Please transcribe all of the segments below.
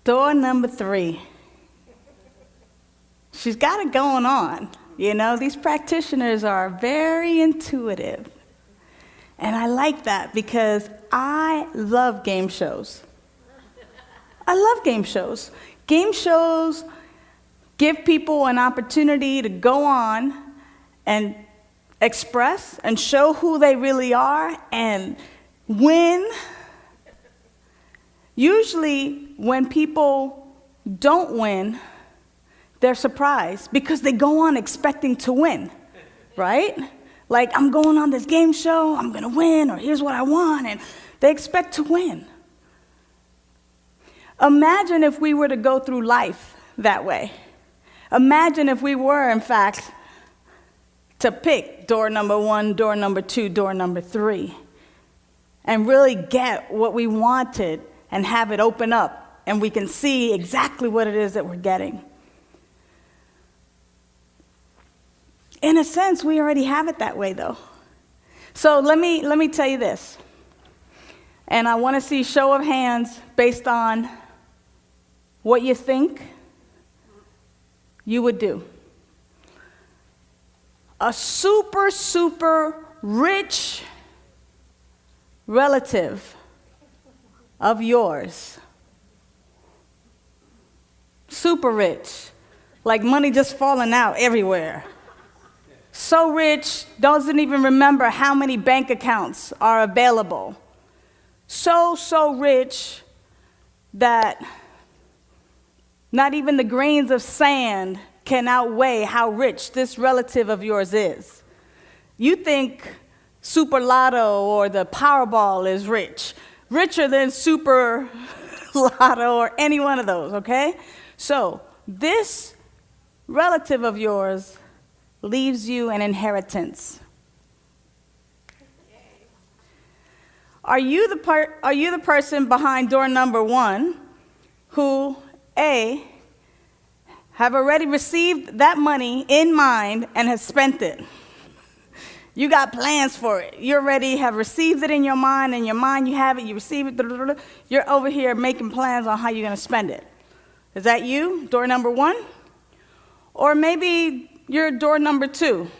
Door number 3. She's got it going on. You know, these practitioners are very intuitive. And I like that because I love game shows. I love game shows. Game shows give people an opportunity to go on and express and show who they really are and win. Usually when people don't win, they're surprised because they go on expecting to win, right? Like, I'm going on this game show, I'm going to win, or here's what I want, and they expect to win. Imagine if we were to go through life that way. Imagine if we were, in fact, to pick door number 1, door number 2, door number 3, and really get what we wanted and have it open up, and we can see exactly what it is that we're getting. In a sense, we already have it that way, though. So let me tell you this, and I want to see show of hands based on what you think you would do. A super, super rich relative of yours, super rich, like money just falling out everywhere. So rich, doesn't even remember how many bank accounts are available. So rich that not even the grains of sand can outweigh how rich this relative of yours is. You think Super Lotto or the Powerball is rich, richer than Super Lotto or any one of those, okay? So this relative of yours leaves you an inheritance. Are you the person behind door number 1 who, A, have already received that money in mind and has spent it? You got plans for it. You already have received it in your mind. In your mind you have it, you receive it. You're over here making plans on how you're going to spend it. Is that you, door number 1? Or maybe you're door number 2.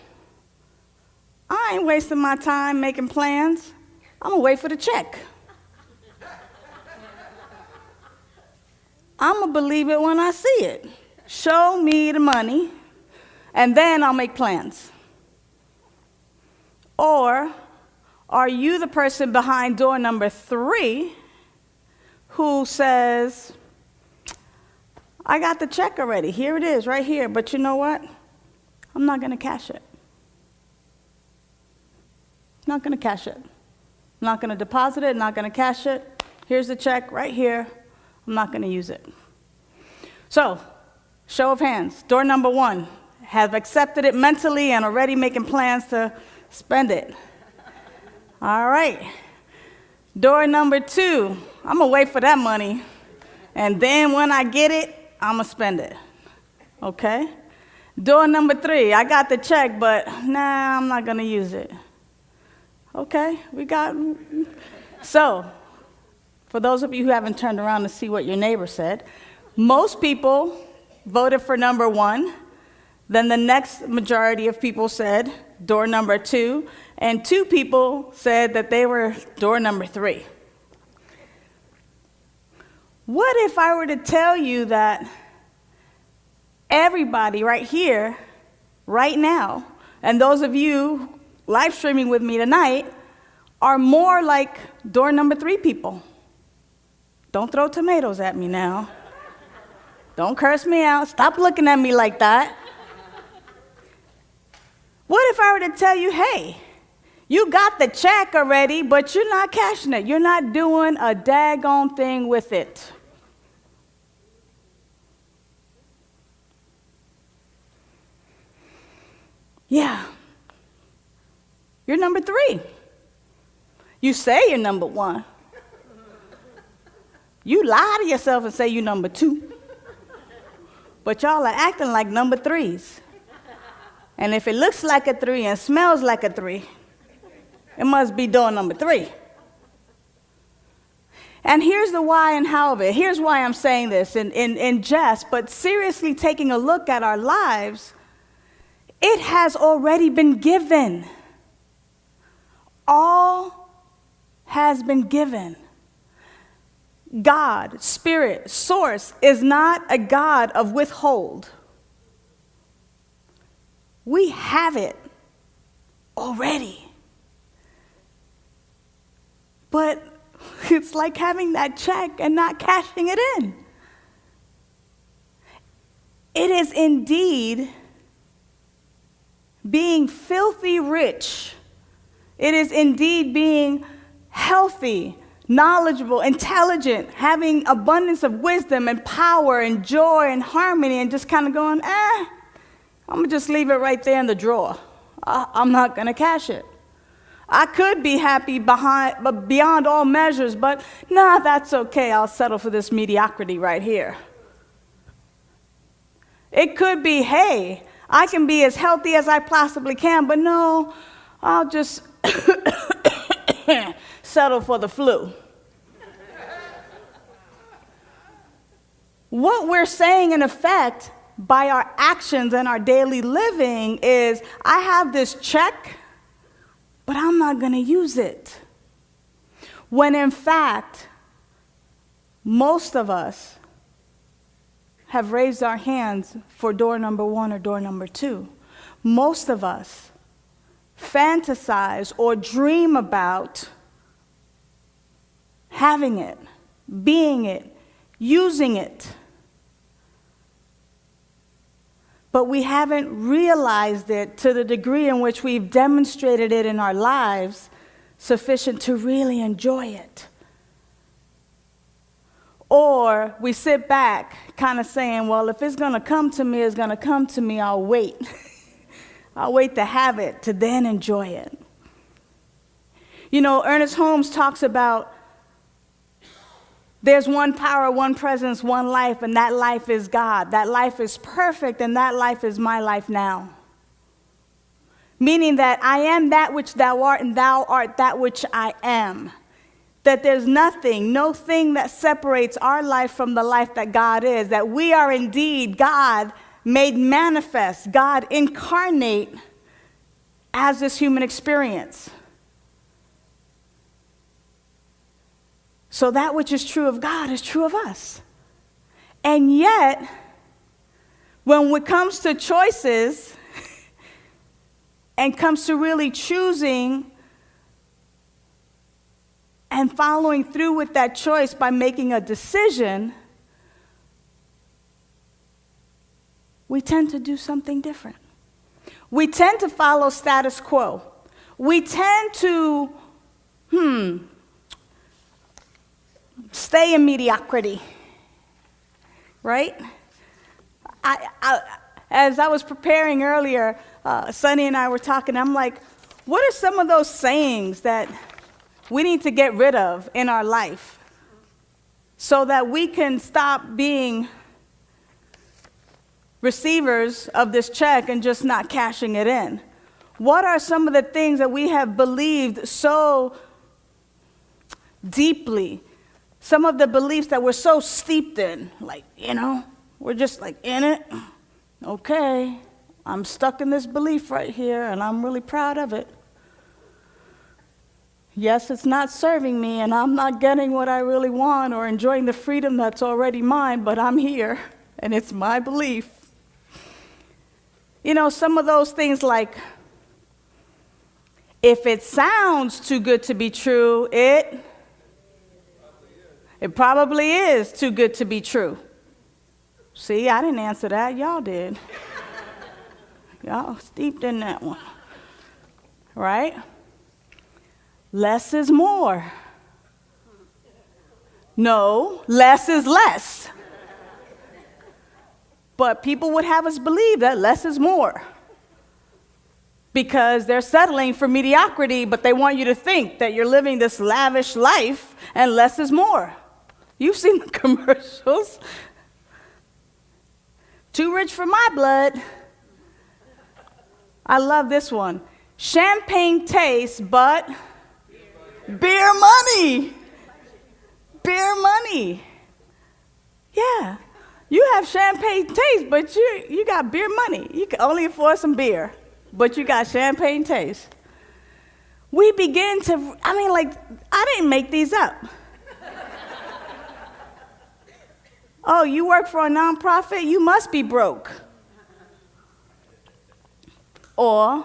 I ain't wasting my time making plans. I'm going to wait for the check. I'm going to believe it when I see it. Show me the money, and then I'll make plans. Or are you the person behind door number 3 who says, I got the check already. Here it is, right here. But you know what? I'm not going to cash it. Not going to cash it. Not going to deposit it, not going to cash it. Here's the check right here. I'm not going to use it. So, show of hands. Door number 1, have accepted it mentally and already making plans to spend it. All right. Door number 2, I'm going to wait for that money. And then when I get it, I'm going to spend it. Okay? Door number 3, I got the check, but nah, I'm not going to use it. Okay, So, for those of you who haven't turned around to see what your neighbor said, most people voted for number 1. Then the next majority of people said door number 2, and 2 people said that they were door number 3. What if I were to tell you that everybody right here, right now, and those of you live streaming with me tonight are more like door number 3 people? Don't throw tomatoes at me now. Don't curse me out. Stop looking at me like that. What if I were to tell you, hey, you got the check already, but you're not cashing it. You're not doing a daggone thing with it. Yeah. You're number 3. You say you're number 1. You lie to yourself and say you're number 2. But y'all are acting like number 3s. And if it looks like a 3 and smells like a 3, it must be door number 3. And here's the why and how of it. Here's why I'm saying this in jest, but seriously taking a look at our lives, it has already been given. All has been given. God, Spirit, Source is not a God of withhold. We have it already. But it's like having that check and not cashing it in. It is indeed being filthy rich. It is indeed being healthy, knowledgeable, intelligent, having abundance of wisdom and power and joy and harmony, and just kind of going, I'm going to just leave it right there in the drawer. I'm not going to cash it. I could be happy beyond all measures, but nah, that's okay. I'll settle for this mediocrity right here. It could be, hey, I can be as healthy as I possibly can, but no, I'll just settle for the flu. What we're saying, in effect, by our actions and our daily living is, I have this check, but I'm not going to use it. When in fact, most of us have raised our hands for door number 1 or door number 2. Most of us fantasize or dream about having it, being it, using it. But we haven't realized it to the degree in which we've demonstrated it in our lives sufficient to really enjoy it. Or we sit back kind of saying, well, if it's going to come to me, it's going to come to me, I'll wait. I'll wait to have it, to then enjoy it. You know, Ernest Holmes talks about there's one power, one presence, one life, and that life is God. That life is perfect, and that life is my life now. Meaning that I am that which thou art, and thou art that which I am. That there's nothing, no thing that separates our life from the life that God is. That we are indeed God made manifest, God incarnate as this human experience. So that which is true of God is true of us. And yet, when it comes to choices and comes to really choosing and following through with that choice by making a decision, we tend to do something different. We tend to follow status quo. We tend to, stay in mediocrity, right? As I was preparing earlier, Sonny and I were talking, I'm like, what are some of those sayings that we need to get rid of in our life so that we can stop being receivers of this check and just not cashing it in? What are some of the things that we have believed so deeply? Some of the beliefs that we're so steeped in, like, we're just like in it. Okay, I'm stuck in this belief right here, and I'm really proud of it. Yes, it's not serving me, and I'm not getting what I really want or enjoying the freedom that's already mine, but I'm here, and it's my belief. Some of those things like, if it sounds too good to be true, it probably is too good to be true. See, I didn't answer that. Y'all did. Y'all steeped in that one. Right? Less is more. No, less is less. But people would have us believe that less is more. Because they're settling for mediocrity, but they want you to think that you're living this lavish life and less is more. You've seen the commercials. Too rich for my blood. I love this one. Champagne tastes, but beer money. beer money. Yeah. You have champagne taste, but you got beer money. You can only afford some beer, but you got champagne taste. We begin to, I didn't make these up. Oh, you work for a nonprofit? You must be broke. Or,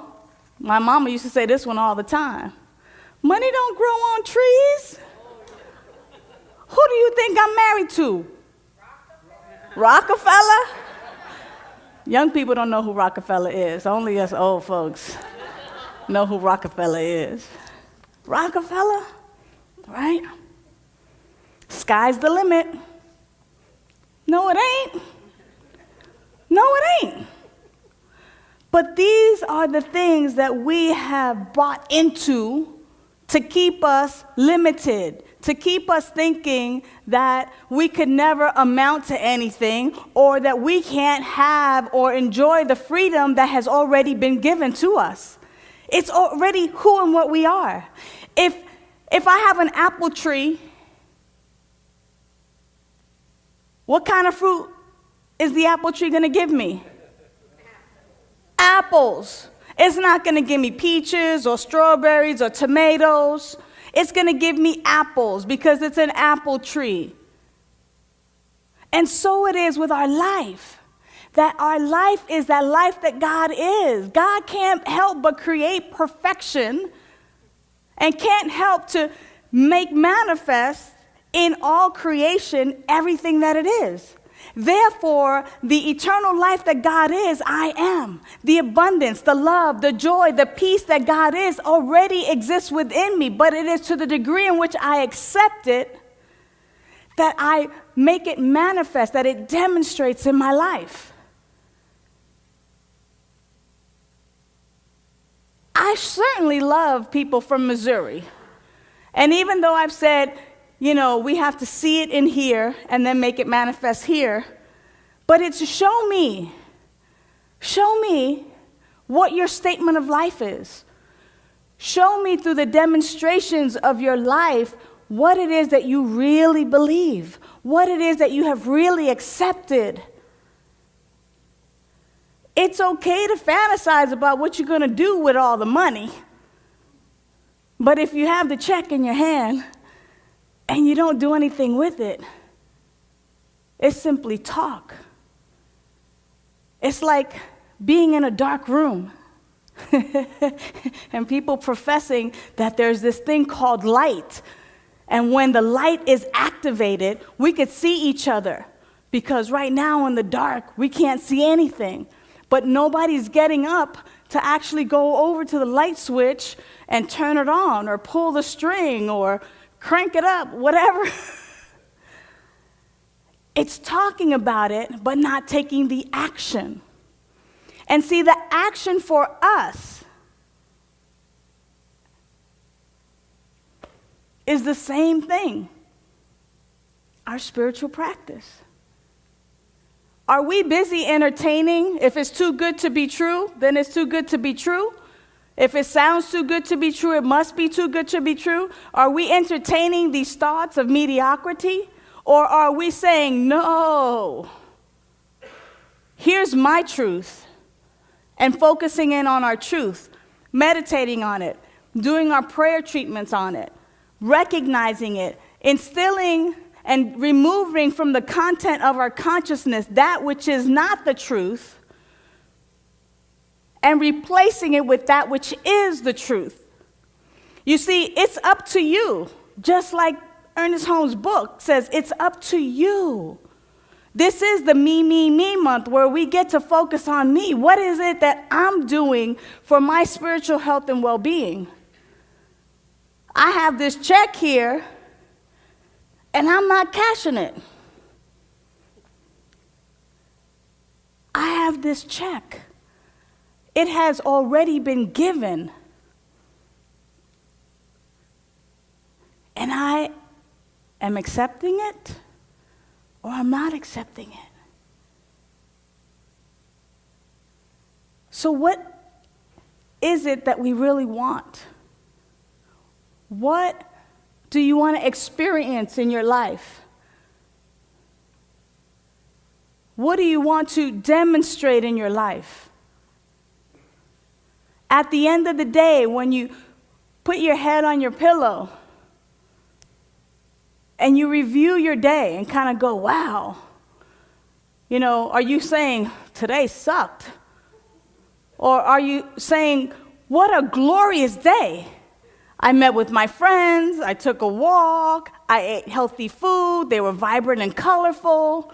my mama used to say this one all the time. Money don't grow on trees. Who do you think I'm married to? Rockefeller? Young people don't know who Rockefeller is. Only us old folks know who Rockefeller is. Rockefeller, right? Sky's the limit. No, it ain't. No, it ain't. But these are the things that we have bought into to keep us limited, to keep us thinking that we could never amount to anything, or that we can't have or enjoy the freedom that has already been given to us. It's already who and what we are. If I have an apple tree, what kind of fruit is the apple tree going to give me? Apples. It's not going to give me peaches or strawberries or tomatoes. It's going to give me apples because it's an apple tree. And so it is with our life. That our life is that life that God is. God can't help but create perfection and can't help to make manifest in all creation everything that it is. Therefore, the eternal life that God is, I am. The abundance, the love, the joy, the peace that God is already exists within me, but it is to the degree in which I accept it that I make it manifest, that it demonstrates in my life. I certainly love people from Missouri. And even though I've said, we have to see it in here and then make it manifest here. But it's show me what your statement of life is. Show me through the demonstrations of your life what it is that you really believe, what it is that you have really accepted. It's okay to fantasize about what you're going to do with all the money. But if you have the check in your hand, and you don't do anything with it, it's simply talk. It's like being in a dark room and people professing that there's this thing called light. And when the light is activated, we could see each other. Because right now in the dark, we can't see anything. But nobody's getting up to actually go over to the light switch and turn it on or pull the string or crank it up, whatever. It's talking about it, but not taking the action. And see, the action for us is the same thing. Our spiritual practice. Are we busy entertaining? If it's too good to be true, then it's too good to be true. If it sounds too good to be true, it must be too good to be true. Are we entertaining these thoughts of mediocrity? Or are we saying, no, here's my truth, and focusing in on our truth, meditating on it, doing our prayer treatments on it, recognizing it, instilling and removing from the content of our consciousness that which is not the truth, and replacing it with that which is the truth. You see, it's up to you. Just like Ernest Holmes' book says, it's up to you. This is the me month where we get to focus on me. What is it that I'm doing for my spiritual health and well-being? I have this check here, and I'm not cashing it. I have this check. It has already been given. And I am accepting it, or I'm not accepting it. So what is it that we really want? What do you want to experience in your life? What do you want to demonstrate in your life? At the end of the day, when you put your head on your pillow and you review your day and kind of go, wow, are you saying, today sucked? Or are you saying, what a glorious day? I met with my friends, I took a walk, I ate healthy food, they were vibrant and colorful.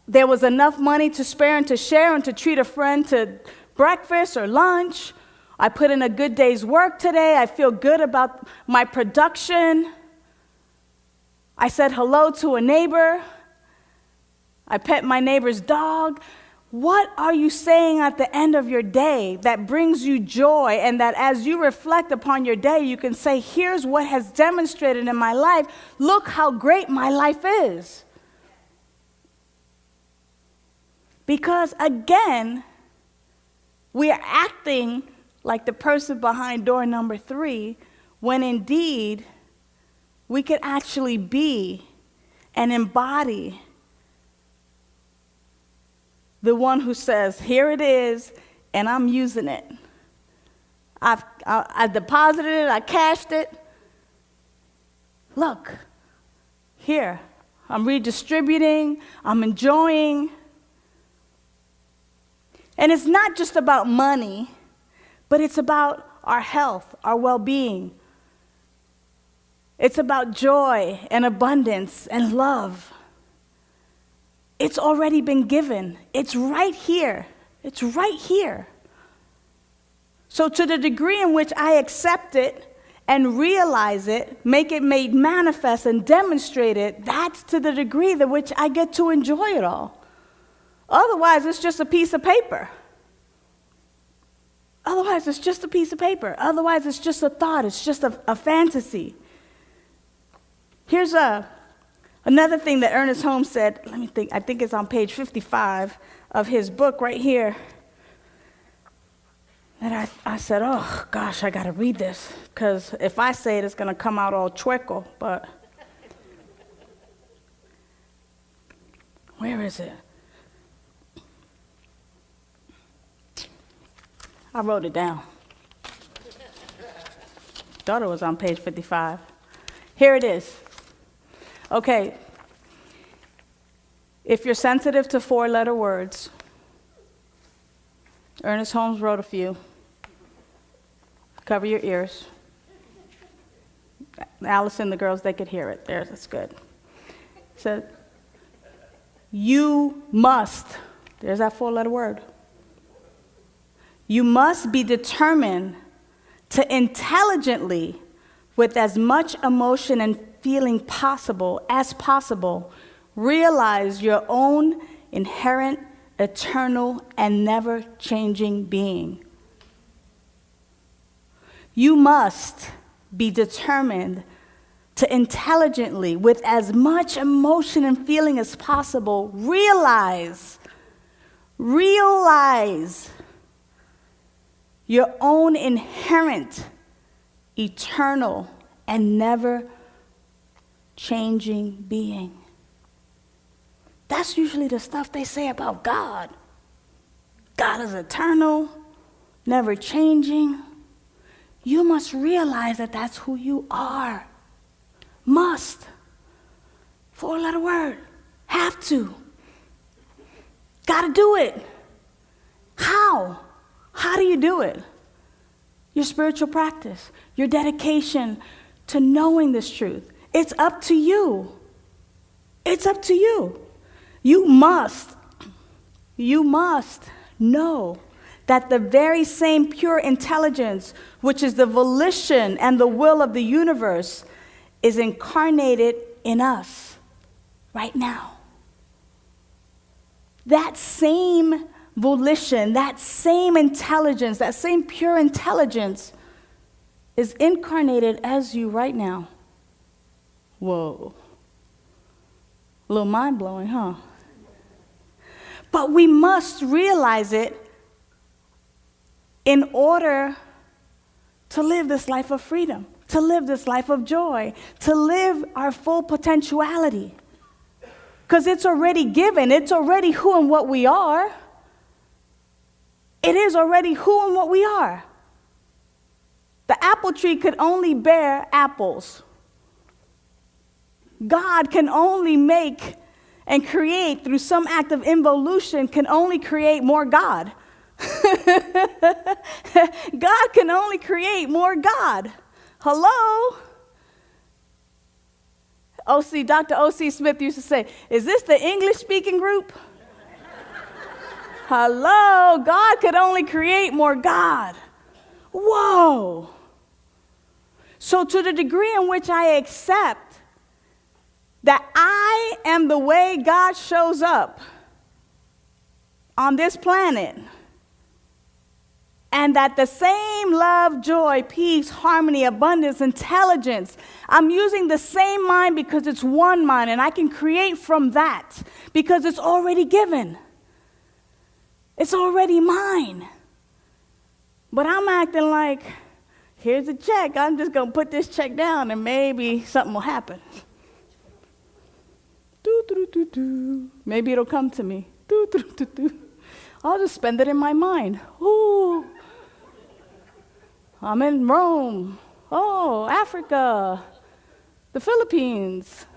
There was enough money to spare and to share and to treat a friend to breakfast or lunch. I put in a good day's work today. I feel good about my production. I said hello to a neighbor. I pet my neighbor's dog. What are you saying at the end of your day that brings you joy, and that as you reflect upon your day, you can say, here's what has demonstrated in my life. Look how great my life is. Because again, we are acting like the person behind door number 3, when indeed we could actually be and embody the one who says, here it is, and I'm using it. I deposited it, I cashed it. Look, here, I'm redistributing, I'm enjoying. And it's not just about money, but it's about our health, our well-being. It's about joy and abundance and love. It's already been given. It's right here. It's right here. So to the degree in which I accept it and realize it, make it made manifest and demonstrate it, that's to the degree to which I get to enjoy it all. Otherwise, it's just a piece of paper. Otherwise, it's just a piece of paper. Otherwise, it's just a thought. It's just a fantasy. Here's another thing that Ernest Holmes said. Let me think. I think it's on page 55 of his book right here. And I said, oh, gosh, I got to read this. Because if I say it, it's going to come out all chueco. But where is it? I wrote it down. Thought it was on page 55. Here it is. Okay. If you're sensitive to 4-letter words, Ernest Holmes wrote a few. Cover your ears. Allison, the girls, they could hear it. There, that's good. It said, you must. There's that 4-letter word. You must be determined to intelligently, with as much emotion and feeling as possible, realize your own inherent, eternal, and never-changing being. You must be determined to intelligently, with as much emotion and feeling as possible, realize your own inherent, eternal, and never-changing being. That's usually the stuff they say about God. God is eternal, never-changing. You must realize that that's who you are. Must. 4-letter word. Have to. Gotta do it. How? How do you do it? Your spiritual practice, your dedication to knowing this truth. It's up to you. It's up to you. You must know that the very same pure intelligence, which is the volition and the will of the universe, is incarnated in us right now. That same volition, that same intelligence, that same pure intelligence is incarnated as you right now. Whoa. A little mind-blowing, huh? But we must realize it in order to live this life of freedom. to live this life of joy, to live our full potentiality. Because it's already given. It's already who and what we are. It is already who and what we are. The apple tree could only bear apples. God can only make and create through some act of involution, can only create more God. God can only create more God. Hello? Dr. O.C. Smith used to say, is this the English-speaking group? Hello? God could only create more God. Whoa. So to the degree in which I accept that I am the way God shows up on this planet, and that the same love, joy, peace, harmony, abundance, intelligence, I'm using the same mind because it's one mind, and I can create from that because it's already given. It's already mine. But I'm acting like, here's a check. I'm just going to put this check down, and maybe something will happen. Maybe it'll come to me. I'll just spend it in my mind. Ooh. I'm in Rome. Oh, Africa. The Philippines.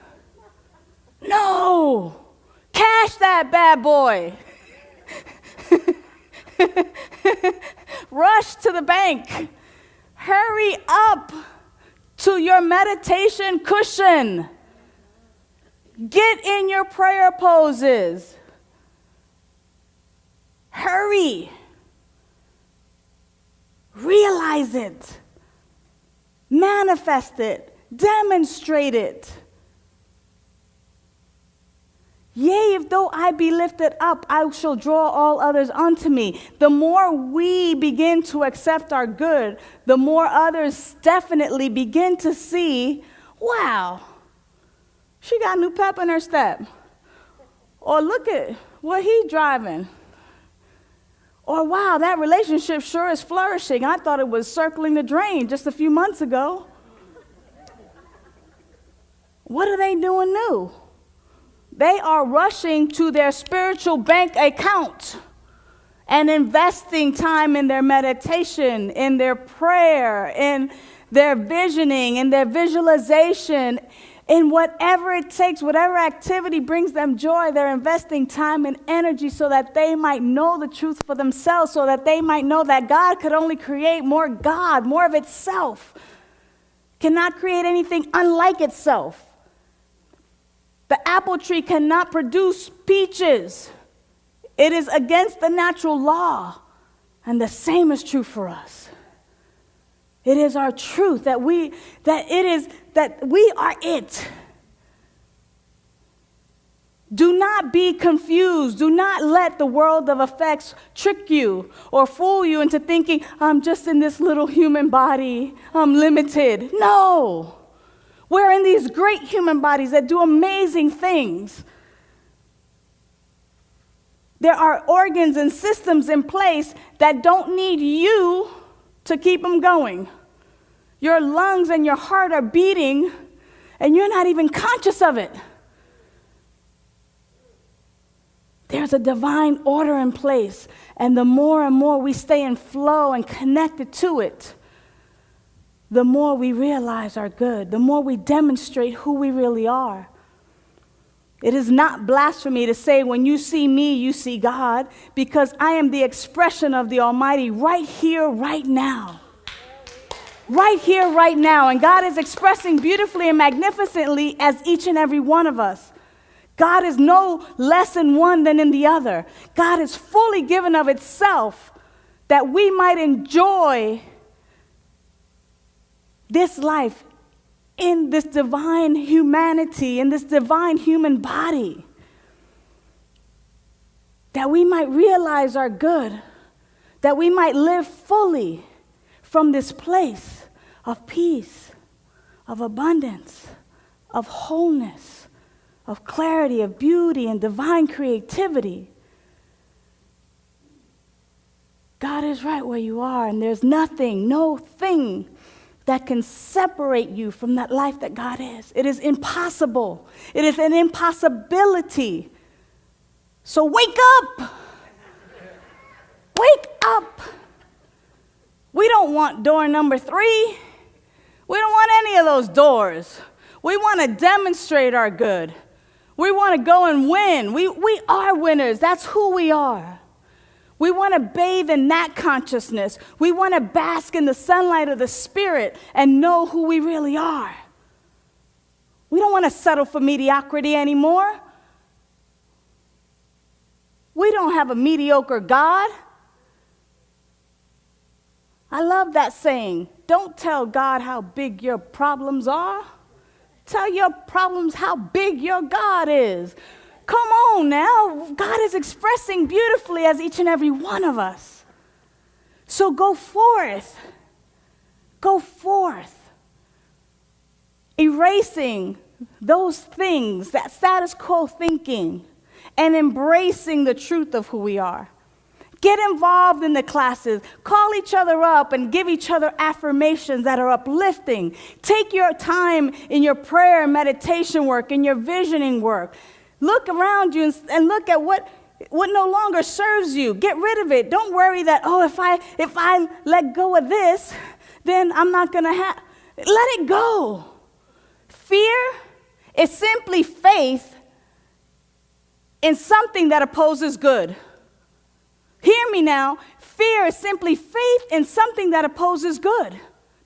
No! Cash that bad boy. Rush to the bank. Hurry up to your meditation cushion. Get in your prayer poses. Hurry. Realize it. Manifest it. Demonstrate it. Yea, if though I be lifted up, I shall draw all others unto me. The more we begin to accept our good, the more others definitely begin to see, wow, she got new pep in her step. Or look at what he's driving. Or wow, that relationship sure is flourishing. I thought it was circling the drain just a few months ago. What are they doing new? They are rushing to their spiritual bank account and investing time in their meditation, in their prayer, in their visioning, in their visualization, in whatever it takes, whatever activity brings them joy. They're investing time and energy so that they might know the truth for themselves, so that they might know that God could only create more God, more of itself, cannot create anything unlike itself. The apple tree cannot produce peaches. It is against the natural law. And the same is true for us. It is our truth that we are it. Do not be confused. Do not let the world of effects trick you or fool you into thinking, I'm just in this little human body. I'm limited. No. We're in these great human bodies that do amazing things. There are organs and systems in place that don't need you to keep them going. Your lungs and your heart are beating, and you're not even conscious of it. There's a divine order in place, and the more and more we stay in flow and connected to it, the more we realize our good, the more we demonstrate who we really are. It is not blasphemy to say, when you see me, you see God, because I am the expression of the Almighty right here, right now. Right here, right now. And God is expressing beautifully and magnificently as each and every one of us. God is no less in one than in the other. God is fully given of itself that we might enjoy this life in this divine humanity, in this divine human body, that we might realize our good, that we might live fully from this place of peace, of abundance, of wholeness, of clarity, of beauty, and divine creativity. God is right where you are, and there's nothing, no thing that can separate you from that life that God is. It is impossible. It is an impossibility. So wake up. Wake up. We don't want door number 3. We don't want any of those doors. We want to demonstrate our good. We want to go and win. We are winners. That's who we are. We want to bathe in that consciousness. We want to bask in the sunlight of the Spirit and know who we really are. We don't want to settle for mediocrity anymore. We don't have a mediocre God. I love that saying. Don't tell God how big your problems are. Tell your problems how big your God is. Come on now. God is expressing beautifully as each and every one of us. So go forth. Go forth. Erasing those things, that status quo thinking, and embracing the truth of who we are. Get involved in the classes. Call each other up and give each other affirmations that are uplifting. Take your time in your prayer and meditation work, in your visioning work. Look around you and look at what no longer serves you. Get rid of it. Don't worry that, if I let go of this, then I'm not going to have. Let it go. Fear is simply faith in something that opposes good. Hear me now. Fear is simply faith in something that opposes good.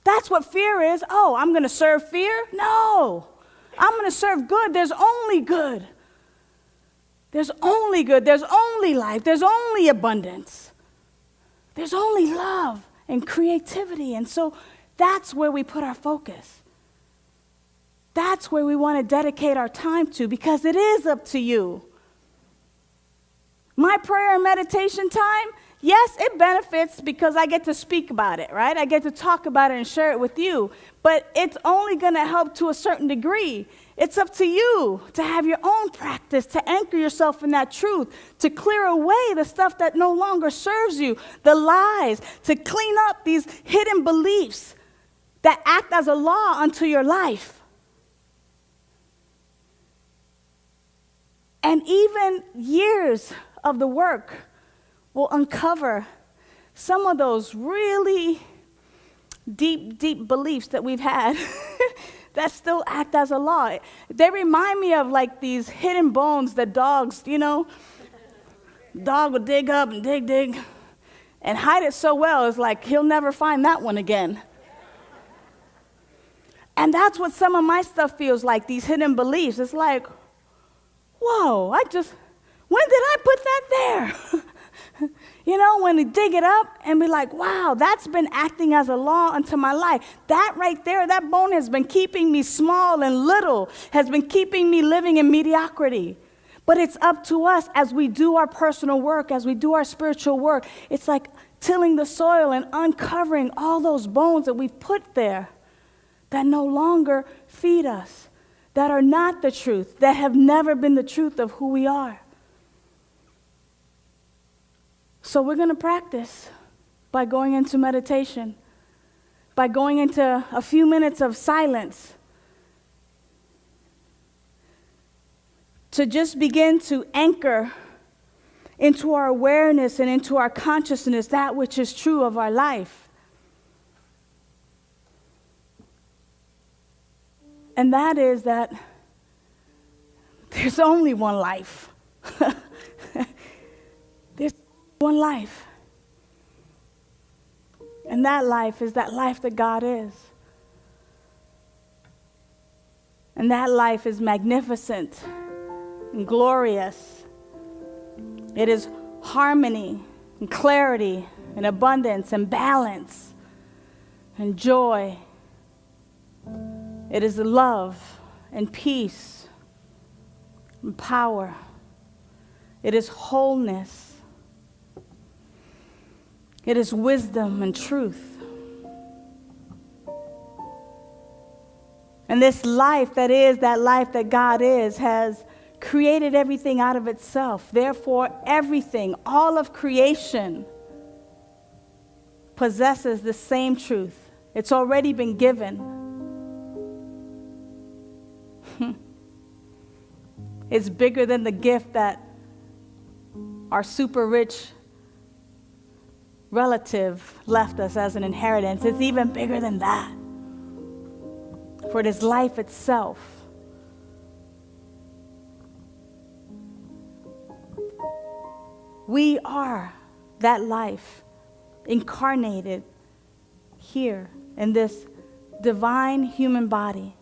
That's what fear is. I'm going to serve fear? No. I'm going to serve good. There's only good. There's only good. There's only life. There's only abundance. There's only love and creativity. And so that's where we put our focus. That's where we want to dedicate our time to, because it is up to you. My prayer and meditation time, yes, it benefits because I get to speak about it, right? I get to talk about it and share it with you. But it's only going to help to a certain degree. It's up to you to have your own practice, to anchor yourself in that truth, to clear away the stuff that no longer serves you, the lies, to clean up these hidden beliefs that act as a law unto your life. And even years of the work will uncover some of those really deep, deep beliefs that we've had that still act as a law. They remind me of like these hidden bones that dogs, dog will dig up and dig, and hide it so well, it's like he'll never find that one again. And that's what some of my stuff feels like, these hidden beliefs. It's like, whoa, when did I put that there? When we dig it up and be like, wow, that's been acting as a law unto my life. That right there, that bone has been keeping me small and little, has been keeping me living in mediocrity. But it's up to us as we do our personal work, as we do our spiritual work. It's like tilling the soil and uncovering all those bones that we've put there that no longer feed us, that are not the truth, that have never been the truth of who we are. So we're going to practice by going into meditation, by going into a few minutes of silence, to just begin to anchor into our awareness and into our consciousness that which is true of our life. And that is that there's only one life. There's one life. And that life is that life that God is. And that life is magnificent and glorious. It is harmony and clarity and abundance and balance and joy. It is love and peace and power. It is wholeness. It is wisdom and truth. And this life that is that life that God is has created everything out of itself. Therefore, everything, all of creation, possesses the same truth It's already been given. It's bigger than the gift that our super rich relative left us as an inheritance. It's even bigger than that. For it is life itself. We are that life incarnated here in this divine human body.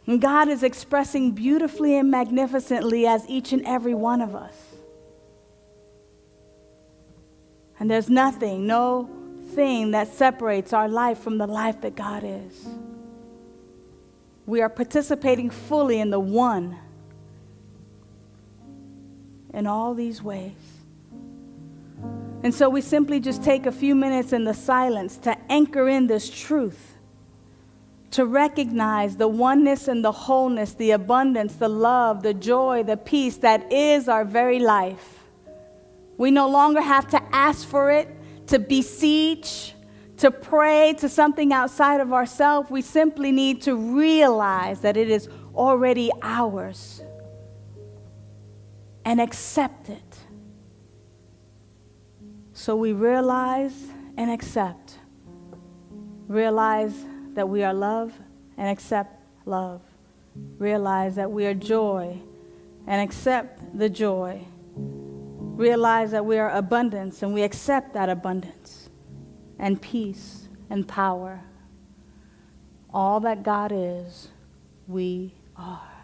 And God is expressing beautifully and magnificently as each and every one of us. And there's nothing, no thing that separates our life from the life that God is. We are participating fully in the one in all these ways. And so we simply just take a few minutes in the silence to anchor in this truth, to recognize the oneness and the wholeness, the abundance, the love, the joy, the peace that is our very life. We no longer have to ask for it, to beseech, to pray to something outside of ourselves. We simply need to realize that it is already ours and accept it. So we realize and accept. Realize that we are love and accept love. Realize that we are joy and accept the joy. Realize that we are abundance and we accept that abundance. And peace and power. All that God is, we are.